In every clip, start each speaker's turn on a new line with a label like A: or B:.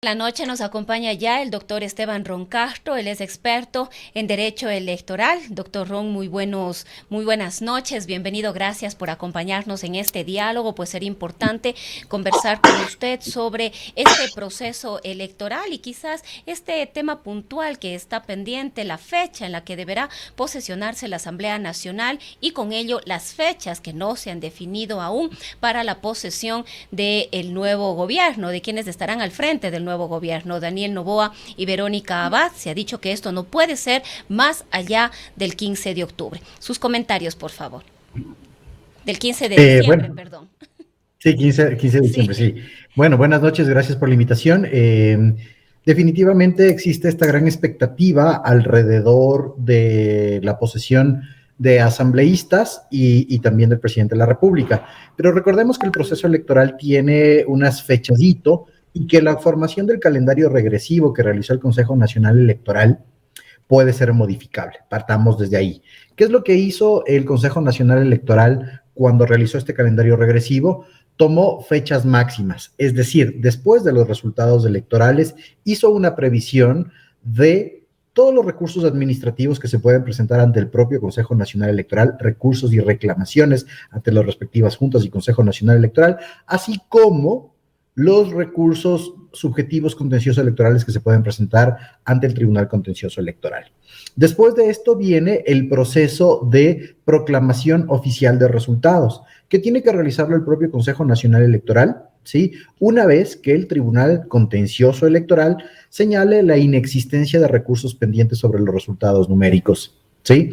A: La noche nos acompaña ya el doctor Esteban Ron Castro, él es experto en Derecho Electoral. Doctor Ron, muy buenas noches, bienvenido, gracias por acompañarnos en este diálogo, pues sería importante conversar con usted sobre este proceso electoral y quizás este tema puntual que está pendiente, la fecha en la que deberá posesionarse la Asamblea Nacional y con ello las fechas que no se han definido aún para la posesión del nuevo gobierno, de quienes estarán al frente del nuevo gobierno, Daniel Noboa y Verónica Abad. Se ha dicho que esto no puede ser más allá del 15 de octubre. Sus comentarios, por favor. Del 15 de diciembre,
B: Bueno,
A: perdón.
B: sí, 15 de diciembre,
A: Sí.
B: sí. Bueno, buenas noches, gracias por la invitación. Definitivamente existe esta gran expectativa alrededor de la posesión de asambleístas y también del presidente de la República. Pero recordemos que el proceso electoral tiene unas fechas hito y que la formación del calendario regresivo que realizó el Consejo Nacional Electoral puede ser modificable. Partamos desde ahí. ¿Qué es lo que hizo el Consejo Nacional Electoral cuando realizó este calendario regresivo? Tomó fechas máximas, es decir, después de los resultados electorales, hizo una previsión de todos los recursos administrativos que se pueden presentar ante el propio Consejo Nacional Electoral, recursos y reclamaciones ante las respectivas juntas y Consejo Nacional Electoral, así como los recursos subjetivos contenciosos electorales que se pueden presentar ante el Tribunal Contencioso Electoral. Después de esto viene el proceso de proclamación oficial de resultados, que tiene que realizarlo el propio Consejo Nacional Electoral, ¿sí? Una vez que el Tribunal Contencioso Electoral señale la inexistencia de recursos pendientes sobre los resultados numéricos, ¿sí?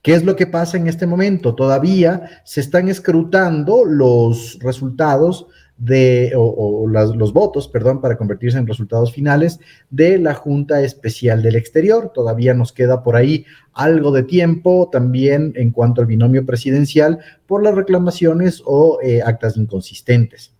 B: ¿Qué es lo que pasa en este momento? Todavía se están escrutando los resultados los votos, perdón, para convertirse en resultados finales de la Junta Especial del Exterior. Todavía nos queda por ahí algo de tiempo también en cuanto al binomio presidencial por las reclamaciones o actas inconsistentes.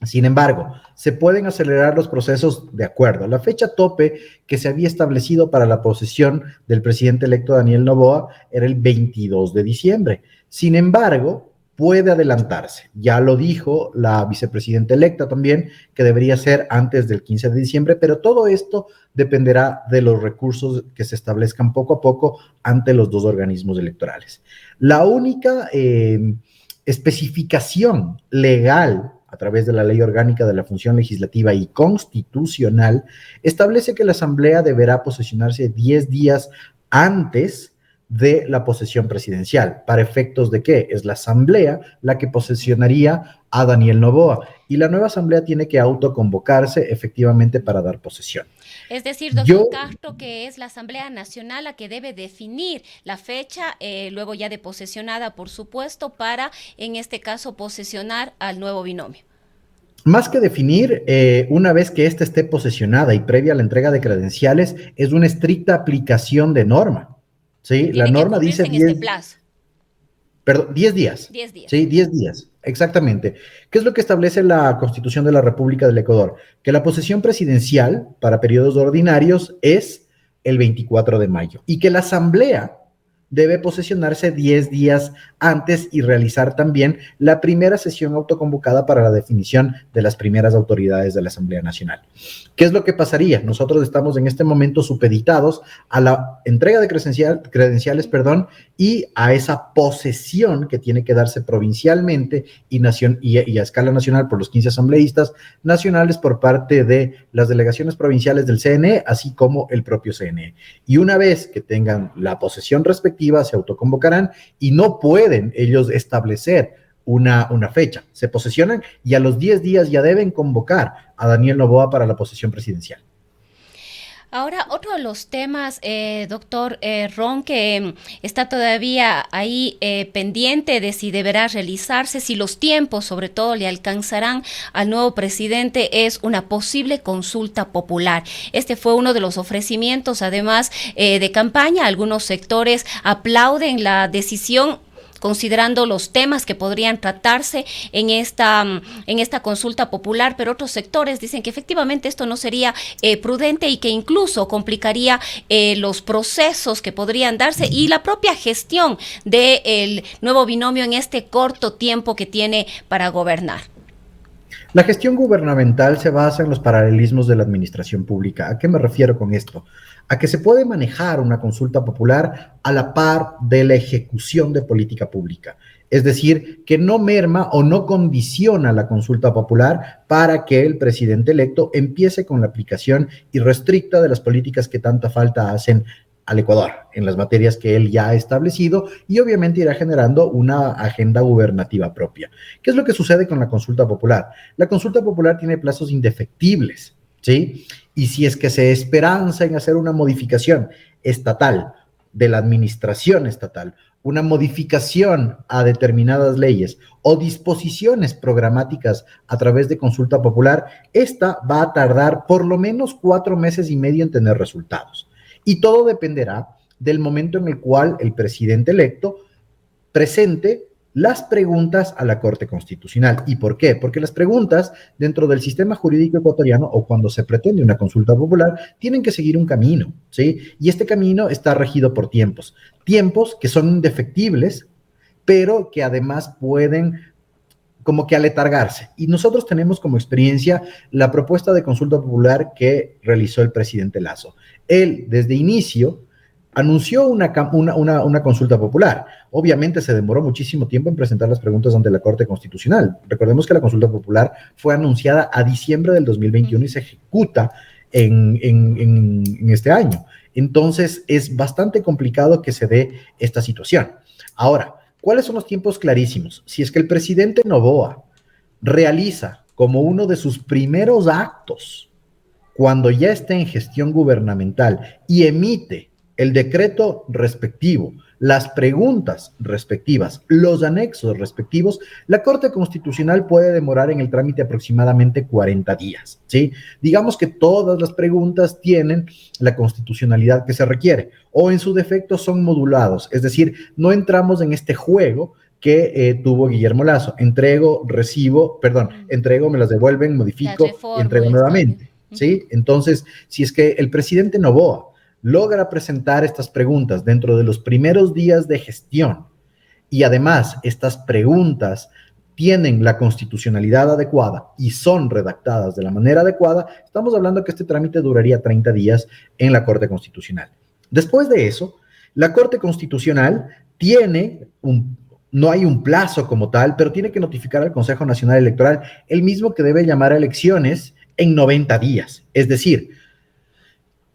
B: Sin embargo, se pueden acelerar los procesos de acuerdo a la fecha tope que se había establecido para la posesión del presidente electo Daniel Noboa era el 22 de diciembre. Sin embargo, puede adelantarse. Ya lo dijo la vicepresidenta electa también, que debería ser antes del 15 de diciembre, pero todo esto dependerá de los recursos que se establezcan poco a poco ante los dos organismos electorales. La única especificación legal a través de la Ley Orgánica de la Función Legislativa y Constitucional, establece que la Asamblea deberá posesionarse 10 días antes de la posesión presidencial. ¿Para efectos de qué? Es la Asamblea la que posesionaría a Daniel Noboa y la nueva Asamblea tiene que autoconvocarse efectivamente para dar posesión.
A: Es decir, doctor
B: Yo,
A: Castro, que es la Asamblea Nacional la que debe definir la fecha, luego ya de posesionada, por supuesto, para, en este caso, posesionar al nuevo binomio.
B: más que definir, una vez que ésta esté posesionada y previa a la entrega de credenciales, es una estricta aplicación de norma. ¿Sí? La
A: Tiene que
B: norma
A: cumplirse
B: dice
A: en este
B: 10,
A: plazo,
B: perdón, 10 días.
A: 10 días.
B: ¿Sí? 10 días, exactamente. ¿Qué es lo que establece la Constitución de la República del Ecuador? Que la posesión presidencial para periodos ordinarios es el 24 de mayo y que la Asamblea debe posesionarse 10 días antes y realizar también la primera sesión autoconvocada para la definición de las primeras autoridades de la Asamblea Nacional. ¿Qué es lo que pasaría? Nosotros estamos en este momento supeditados a la entrega de credenciales, perdón, y a esa posesión que tiene que darse provincialmente y a escala nacional por los 15 asambleístas nacionales por parte de las delegaciones provinciales del CNE, así como el propio CNE. Y una vez que tengan la posesión respectiva, se autoconvocarán y no pueden ellos establecer una fecha. Se posesionan y a los 10 días ya deben convocar a Daniel Noboa para la posesión presidencial.
A: Ahora, otro de los temas, doctor Ron, que está todavía ahí pendiente de si deberá realizarse, si los tiempos sobre todo le alcanzarán al nuevo presidente, es una posible consulta popular. Este fue uno de los ofrecimientos, además de campaña. Algunos sectores aplauden la decisión considerando los temas que podrían tratarse en esta consulta popular, pero otros sectores dicen que efectivamente esto no sería prudente y que incluso complicaría los procesos que podrían darse y la propia gestión del nuevo binomio en este corto tiempo que tiene para gobernar.
B: La gestión gubernamental se basa en los paralelismos de la administración pública. ¿A qué me refiero con esto? A que se puede manejar una consulta popular a la par de la ejecución de política pública. Es decir, que no merma o no condiciona la consulta popular para que el presidente electo empiece con la aplicación irrestricta de las políticas que tanta falta hacen al Ecuador en las materias que él ya ha establecido y obviamente irá generando una agenda gubernativa propia. ¿Qué es lo que sucede con la consulta popular? La consulta popular tiene plazos indefectibles, ¿sí? Y si es que se esperanza en hacer una modificación estatal de la administración estatal, una modificación a determinadas leyes o disposiciones programáticas a través de consulta popular, esta va a tardar por lo menos 4 meses y medio en tener resultados. Y todo dependerá del momento en el cual el presidente electo presente las preguntas a la Corte Constitucional. ¿Y por qué? Porque las preguntas dentro del sistema jurídico ecuatoriano o cuando se pretende una consulta popular tienen que seguir un camino, ¿sí? Y este camino está regido por tiempos que son indefectibles, pero que además pueden como que aletargarse. Y nosotros tenemos como experiencia la propuesta de consulta popular que realizó el presidente Lasso. Él, desde inicio, anunció una consulta popular. Obviamente se demoró muchísimo tiempo en presentar las preguntas ante la Corte Constitucional. Recordemos que la consulta popular fue anunciada a diciembre del 2021 y se ejecuta en este año. Entonces, es bastante complicado que se dé esta situación. Ahora, ¿cuáles son los tiempos clarísimos? Si es que el presidente Noboa realiza como uno de sus primeros actos, cuando ya esté en gestión gubernamental y emite el decreto respectivo, las preguntas respectivas, los anexos respectivos, la Corte Constitucional puede demorar en el trámite aproximadamente 40 días, ¿sí? Digamos que todas las preguntas tienen la constitucionalidad que se requiere, o en su defecto son modulados, es decir, no entramos en este juego que tuvo Guillermo Lasso, entrego, me las devuelven, modifico y entrego nuevamente, ¿sí? Entonces, si es que el presidente Noboa logra presentar estas preguntas dentro de los primeros días de gestión y además estas preguntas tienen la constitucionalidad adecuada y son redactadas de la manera adecuada, estamos hablando que este trámite duraría 30 días en la Corte Constitucional. Después de eso, la Corte Constitucional no hay un plazo como tal, pero tiene que notificar al Consejo Nacional Electoral, el mismo que debe llamar a elecciones en 90 días. Es decir,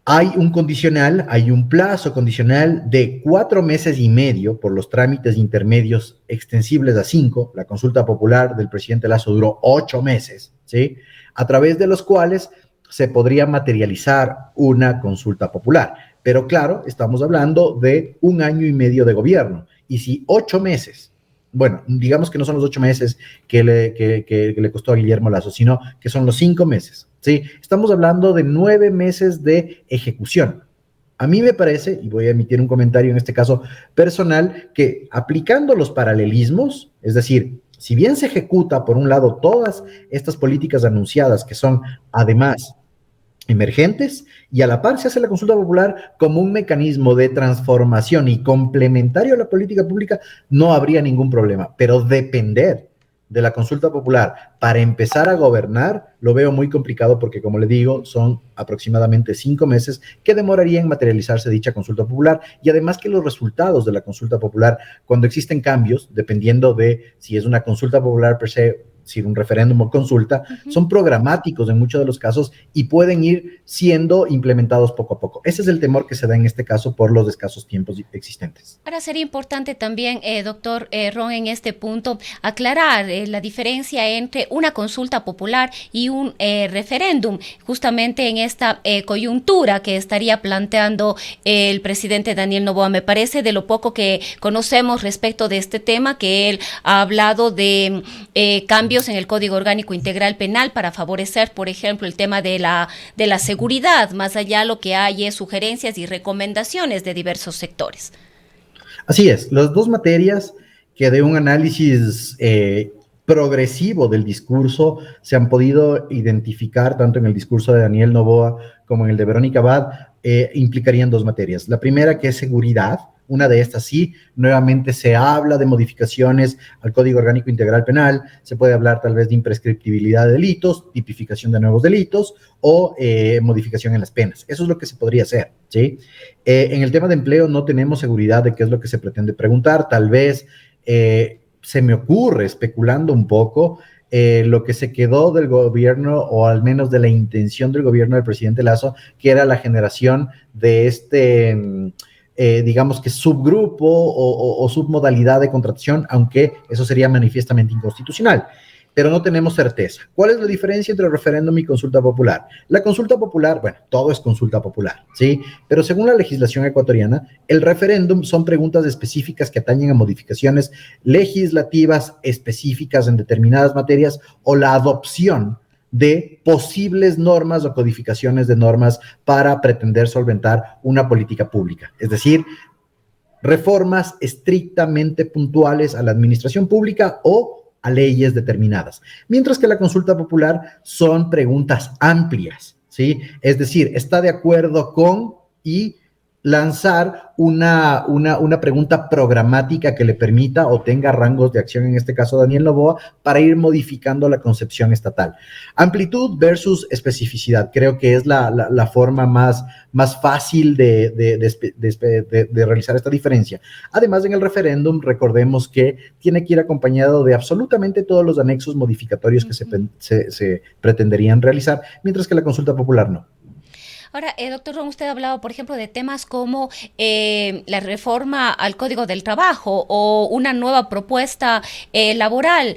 B: hay un plazo condicional de 4 meses y medio por los trámites intermedios extensibles a 5. La consulta popular del presidente Lasso duró 8 meses, ¿sí? A través de los cuales se podría materializar una consulta popular. Pero claro, estamos hablando de 1 año y medio de gobierno. Y si 8 meses, bueno, digamos que no son los 8 meses que le costó a Guillermo Lasso, sino que son los 5 meses. Sí, estamos hablando de 9 meses de ejecución. A mí me parece, y voy a emitir un comentario en este caso personal, que aplicando los paralelismos, es decir, si bien se ejecuta por un lado todas estas políticas anunciadas que son además emergentes y a la par se hace la consulta popular como un mecanismo de transformación y complementario a la política pública, no habría ningún problema, pero depender de la consulta popular para empezar a gobernar, lo veo muy complicado porque, como le digo, son aproximadamente 5 meses que demoraría en materializarse dicha consulta popular y además que los resultados de la consulta popular, cuando existen cambios, dependiendo de si es una consulta popular per se, si un referéndum o consulta, son programáticos en muchos de los casos y pueden ir siendo implementados poco a poco. Ese es el temor que se da en este caso por los escasos tiempos existentes.
A: Ahora sería importante también, doctor Ron, en este punto, aclarar la diferencia entre una consulta popular y un referéndum, justamente en esta coyuntura que estaría planteando el presidente Daniel Noboa. Me parece, de lo poco que conocemos respecto de este tema, que él ha hablado de cambios en el Código Orgánico Integral Penal para favorecer, por ejemplo, el tema de la seguridad. Más allá, lo que hay es sugerencias y recomendaciones de diversos sectores.
B: Así es, las dos materias que de un análisis progresivo del discurso se han podido identificar tanto en el discurso de Daniel Noboa como en el de Verónica Abad, implicarían dos materias. La primera, que es seguridad, Una de estas sí, nuevamente se habla de modificaciones al Código Orgánico Integral Penal, se puede hablar tal vez de imprescriptibilidad de delitos, tipificación de nuevos delitos o modificación en las penas. Eso es lo que se podría hacer, ¿sí? En el tema de empleo no tenemos seguridad de qué es lo que se pretende preguntar, tal vez se me ocurre, especulando un poco, lo que se quedó del gobierno, o al menos de la intención del gobierno del presidente Lasso, que era la generación de digamos que subgrupo o submodalidad de contratación, aunque eso sería manifiestamente inconstitucional. Pero no tenemos certeza. ¿Cuál es la diferencia entre el referéndum y consulta popular? La consulta popular, bueno, todo es consulta popular, ¿sí? Pero según la legislación ecuatoriana, el referéndum son preguntas específicas que atañen a modificaciones legislativas específicas en determinadas materias o la adopción de posibles normas o codificaciones de normas para pretender solventar una política pública. Es decir, reformas estrictamente puntuales a la administración pública o a leyes determinadas. Mientras que la consulta popular son preguntas amplias, ¿sí? Es decir, está de acuerdo con y lanzar una pregunta programática que le permita o tenga rangos de acción, en este caso Daniel Noboa, para ir modificando la concepción estatal. Amplitud versus especificidad, creo que es la forma más fácil de realizar esta diferencia. Además, en el referéndum, recordemos que tiene que ir acompañado de absolutamente todos los anexos modificatorios que se pretenderían realizar, mientras que la consulta popular no.
A: Ahora, doctor Ron, usted ha hablado, por ejemplo, de temas como la reforma al Código del Trabajo o una nueva propuesta laboral,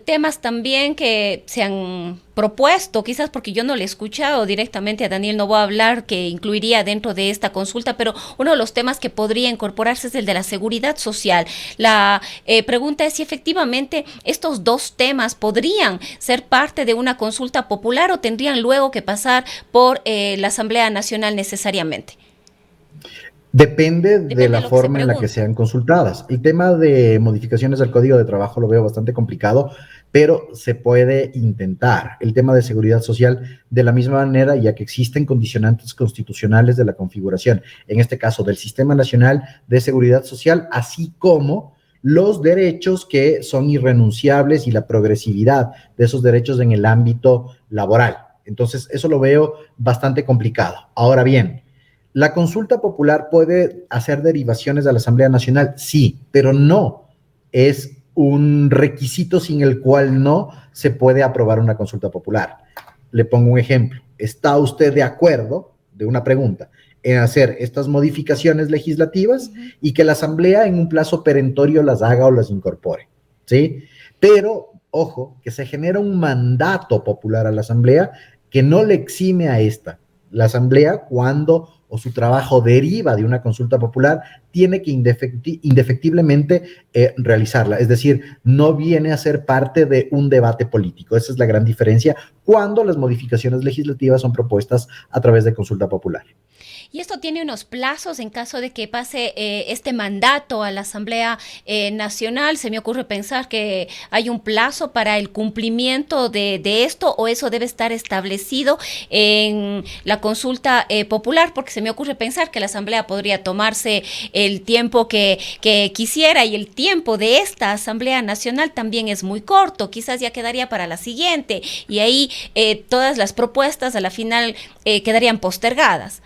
A: temas también que se han propuesto, quizás porque yo no le he escuchado directamente a Daniel Noboa hablar, que incluiría dentro de esta consulta, pero uno de los temas que podría incorporarse es el de la seguridad social. La pregunta es si efectivamente estos dos temas podrían ser parte de una consulta popular o tendrían luego que pasar por la Asamblea Nacional necesariamente.
B: Depende de la forma en la que sean consultadas. El tema de modificaciones al Código de Trabajo lo veo bastante complicado, pero se puede intentar. El tema de seguridad social, de la misma manera, ya que existen condicionantes constitucionales de la configuración, en este caso del Sistema Nacional de Seguridad Social, así como los derechos que son irrenunciables y la progresividad de esos derechos en el ámbito laboral. Entonces, eso lo veo bastante complicado. Ahora bien, ¿la consulta popular puede hacer derivaciones a la Asamblea Nacional? Sí, pero no es un requisito sin el cual no se puede aprobar una consulta popular. Le pongo un ejemplo. ¿Está usted de acuerdo, de una pregunta, en hacer estas modificaciones legislativas y que la Asamblea en un plazo perentorio las haga o las incorpore? ¿Sí? Pero, ojo, que se genera un mandato popular a la Asamblea que no le exime a esta. La Asamblea, cuando o su trabajo deriva de una consulta popular, tiene que indefectiblemente realizarla. Es decir, no viene a ser parte de un debate político. Esa es la gran diferencia cuando las modificaciones legislativas son propuestas a través de consulta popular.
A: Y esto tiene unos plazos en caso de que pase este mandato a la Asamblea Nacional. Se me ocurre pensar que hay un plazo para el cumplimiento de esto, o eso debe estar establecido en la consulta popular, porque se me ocurre pensar que la Asamblea podría tomarse el tiempo que quisiera, y el tiempo de esta Asamblea Nacional también es muy corto. Quizás ya quedaría para la siguiente, y ahí todas las propuestas a la final quedarían postergadas.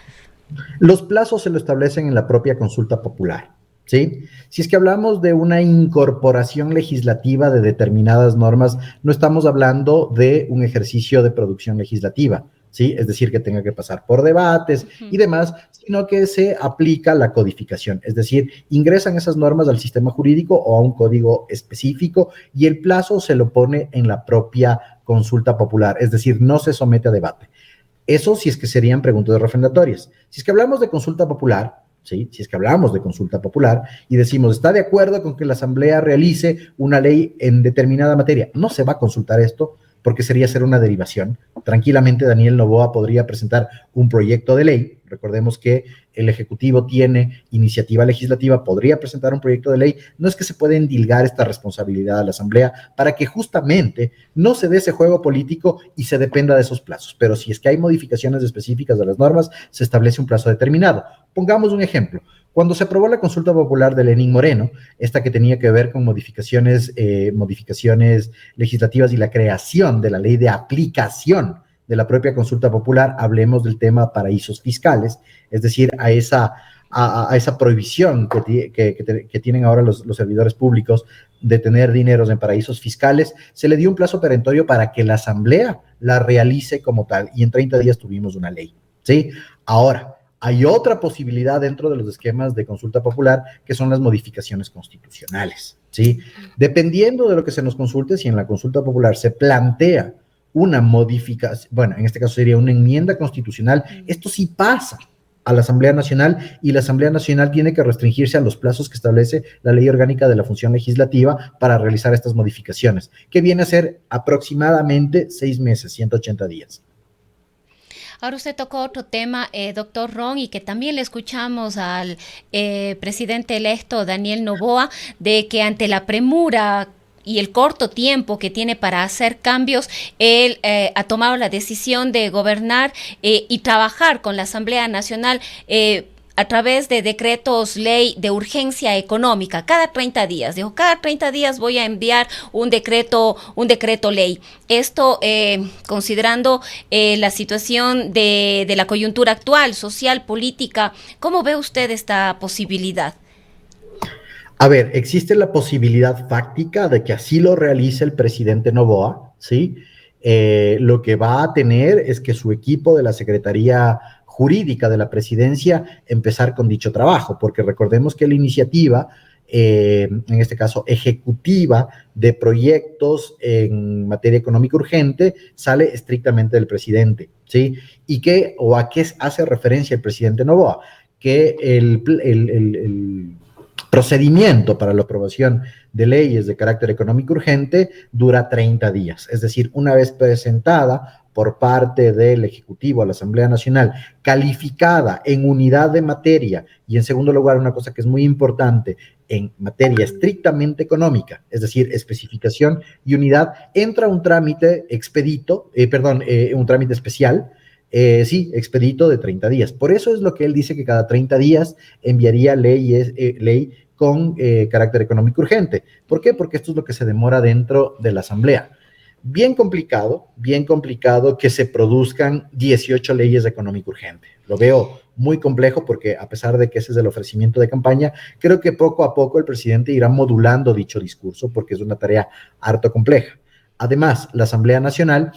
B: Los plazos se lo establecen en la propia consulta popular, ¿sí? Si es que hablamos de una incorporación legislativa de determinadas normas, no estamos hablando de un ejercicio de producción legislativa, ¿sí? Es decir, que tenga que pasar por debates y demás, sino que se aplica la codificación, es decir, ingresan esas normas al sistema jurídico o a un código específico, y el plazo se lo pone en la propia consulta popular, es decir, no se somete a debate. Eso si es que serían preguntas refrendatorias. Si es que hablamos de consulta popular, ¿sí? Si es que hablamos de consulta popular y decimos, ¿está de acuerdo con que la Asamblea realice una ley en determinada materia? No se va a consultar esto porque sería hacer una derivación. Tranquilamente Daniel Noboa podría presentar un proyecto de ley Recordemos que el Ejecutivo tiene iniciativa legislativa, podría presentar un proyecto de ley, no es que se pueda endilgar esta responsabilidad a la Asamblea para que justamente no se dé ese juego político y se dependa de esos plazos, pero si es que hay modificaciones específicas de las normas, se establece un plazo determinado. Pongamos un ejemplo. Cuando se aprobó la consulta popular de Lenín Moreno, esta que tenía que ver con modificaciones legislativas y la creación de la ley de aplicación de la propia consulta popular, hablemos del tema paraísos fiscales, es decir, a esa prohibición que tienen ahora los servidores públicos de tener dineros en paraísos fiscales, se le dio un plazo perentorio para que la Asamblea la realice como tal, y en 30 días tuvimos una ley, ¿sí? Ahora, hay otra posibilidad dentro de los esquemas de consulta popular, que son las modificaciones constitucionales, ¿sí? Dependiendo de lo que se nos consulte, si en la consulta popular se plantea una modificación, bueno, en este caso sería una enmienda constitucional, esto sí pasa a la Asamblea Nacional, y la Asamblea Nacional tiene que restringirse a los plazos que establece la Ley Orgánica de la Función Legislativa para realizar estas modificaciones, que viene a ser aproximadamente 6 meses, 180 días.
A: Ahora usted tocó otro tema, doctor Ron, y que también le escuchamos al presidente electo Daniel Noboa, de que ante la premura y el corto tiempo que tiene para hacer cambios, él ha tomado la decisión de gobernar y trabajar con la Asamblea Nacional a través de decretos ley de urgencia económica, cada 30 días. Dijo, cada 30 días voy a enviar un decreto ley. Esto considerando la situación de la coyuntura actual, social, política. ¿Cómo ve usted esta posibilidad?
B: A ver, existe la posibilidad fáctica de que así lo realice el presidente Noboa, ¿sí? Lo que va a tener es que su equipo de la Secretaría Jurídica de la Presidencia empezar con dicho trabajo, porque recordemos que la iniciativa, en este caso ejecutiva, de proyectos en materia económica urgente, sale estrictamente del presidente, ¿sí? ¿Y qué o a qué hace referencia el presidente Noboa? Que el procedimiento para la aprobación de leyes de carácter económico urgente dura 30 días, es decir, una vez presentada por parte del Ejecutivo a la Asamblea Nacional, calificada en unidad de materia, y en segundo lugar, una cosa que es muy importante, en materia estrictamente económica, es decir, especificación y unidad, entra un trámite expedito, un trámite especial, expedito de 30 días. Por eso es lo que él dice, que cada 30 días enviaría ley con carácter económico urgente. ¿Por qué? Porque esto es lo que se demora dentro de la Asamblea. Bien complicado que se produzcan 18 leyes de económico urgente. Lo veo muy complejo porque, a pesar de que ese es el ofrecimiento de campaña, creo que poco a poco el presidente irá modulando dicho discurso, porque es una tarea harto compleja. Además, la Asamblea Nacional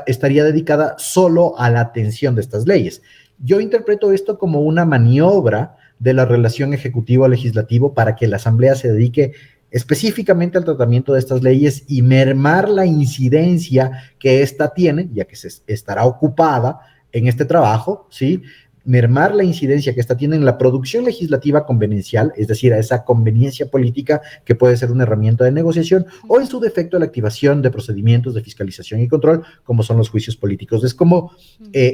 B: estaría dedicada solo a la atención de estas leyes. Yo interpreto esto como una maniobra de la relación ejecutivo-legislativo para que la Asamblea se dedique específicamente al tratamiento de estas leyes y mermar la incidencia que ésta tiene, ya que se estará ocupada en este trabajo, ¿sí? Mermar la incidencia que ésta tiene en la producción legislativa conveniencial, es decir, a esa conveniencia política que puede ser una herramienta de negociación, o en su defecto la activación de procedimientos de fiscalización y control, como son los juicios políticos. Es como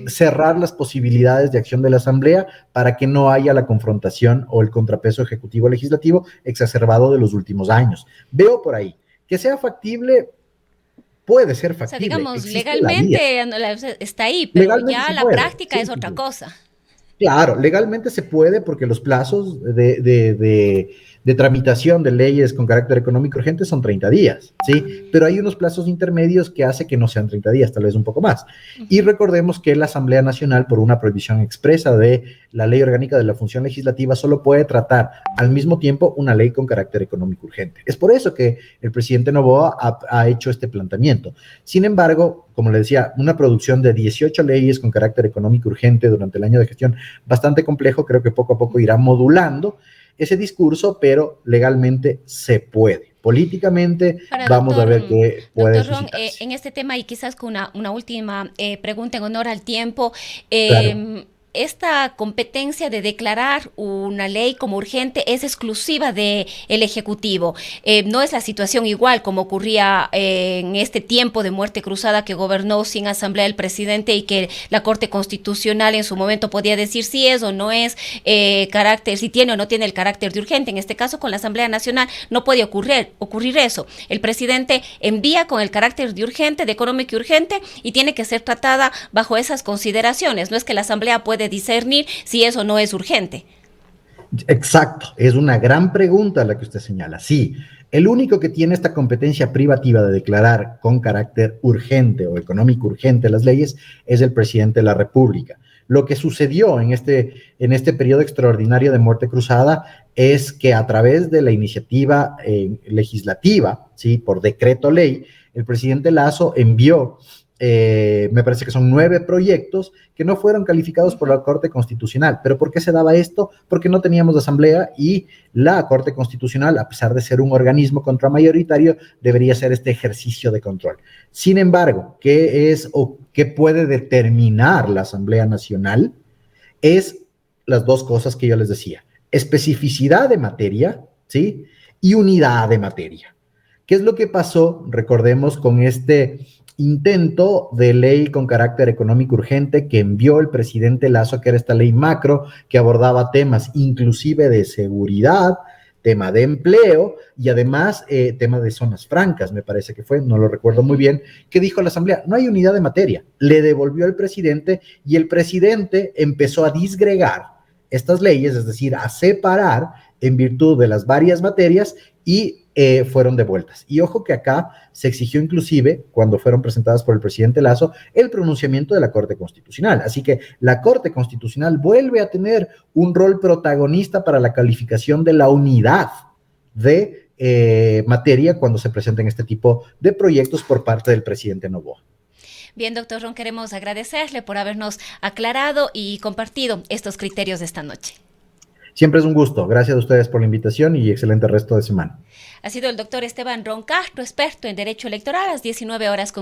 B: cerrar las posibilidades de acción de la Asamblea para que no haya la confrontación o el contrapeso ejecutivo-legislativo exacerbado de los últimos años. Veo por ahí que sea factible. Puede ser factible.
A: O sea, digamos, legalmente está ahí, pero legalmente ya la práctica sí, es otra cosa.
B: Claro, legalmente se puede, porque los plazos de tramitación de leyes con carácter económico urgente son 30 días, ¿sí? Pero hay unos plazos intermedios que hace que no sean 30 días, tal vez un poco más. Y recordemos que la Asamblea Nacional, por una prohibición expresa de la Ley Orgánica de la Función Legislativa, solo puede tratar al mismo tiempo una ley con carácter económico urgente. Es por eso que el presidente Noboa ha hecho este planteamiento. Sin embargo, como le decía, una producción de 18 leyes con carácter económico urgente durante el año de gestión, bastante complejo. Creo que poco a poco irá modulando ese discurso, pero legalmente se puede. Políticamente vamos a ver qué puede suscitarse.
A: Ron, en este tema, y quizás con una última pregunta en honor al tiempo,
B: claro.
A: esta competencia de declarar una ley como urgente es exclusiva del Ejecutivo. No es la situación igual como ocurría en este tiempo de muerte cruzada que gobernó sin asamblea el presidente y que la Corte Constitucional en su momento podía decir si es o no es carácter, si tiene o no tiene el carácter de urgente. En este caso, con la Asamblea Nacional no puede ocurrir eso. El presidente envía con el carácter de urgente, de económico y urgente, y tiene que ser tratada bajo esas consideraciones. No es que la Asamblea puede discernir si eso no es urgente.
B: Exacto, es una gran pregunta la que usted señala. Sí, el único que tiene esta competencia privativa de declarar con carácter urgente o económico urgente las leyes es el presidente de la República. Lo que sucedió en este periodo extraordinario de muerte cruzada es que a través de la iniciativa legislativa, ¿sí? Por decreto ley, el presidente Lasso envió me parece que son 9 proyectos que no fueron calificados por la Corte Constitucional. ¿Pero por qué se daba esto? Porque no teníamos asamblea y la Corte Constitucional, a pesar de ser un organismo contramayoritario, debería hacer este ejercicio de control. Sin embargo, ¿qué es o qué puede determinar la Asamblea Nacional? Es las dos cosas que yo les decía: especificidad de materia, ¿sí? Y unidad de materia. ¿Qué es lo que pasó? Recordemos con este intento de ley con carácter económico urgente que envió el presidente Lasso, que era esta ley macro que abordaba temas inclusive de seguridad, tema de empleo y además tema de zonas francas, me parece que fue, no lo recuerdo muy bien, que dijo la Asamblea: no hay unidad de materia. Le devolvió al presidente y el presidente empezó a disgregar estas leyes, es decir, a separar en virtud de las varias materias y fueron devueltas. Y ojo que acá se exigió inclusive, cuando fueron presentadas por el presidente Lasso, el pronunciamiento de la Corte Constitucional. Así que la Corte Constitucional vuelve a tener un rol protagonista para la calificación de la unidad de materia cuando se presenten este tipo de proyectos por parte del presidente Noboa.
A: Bien, doctor Ron, queremos agradecerle por habernos aclarado y compartido estos criterios de esta noche.
B: Siempre es un gusto. Gracias a ustedes por la invitación y excelente resto de semana.
A: Ha sido el doctor Esteban Ron Castro, experto en Derecho Electoral, a las 19 horas con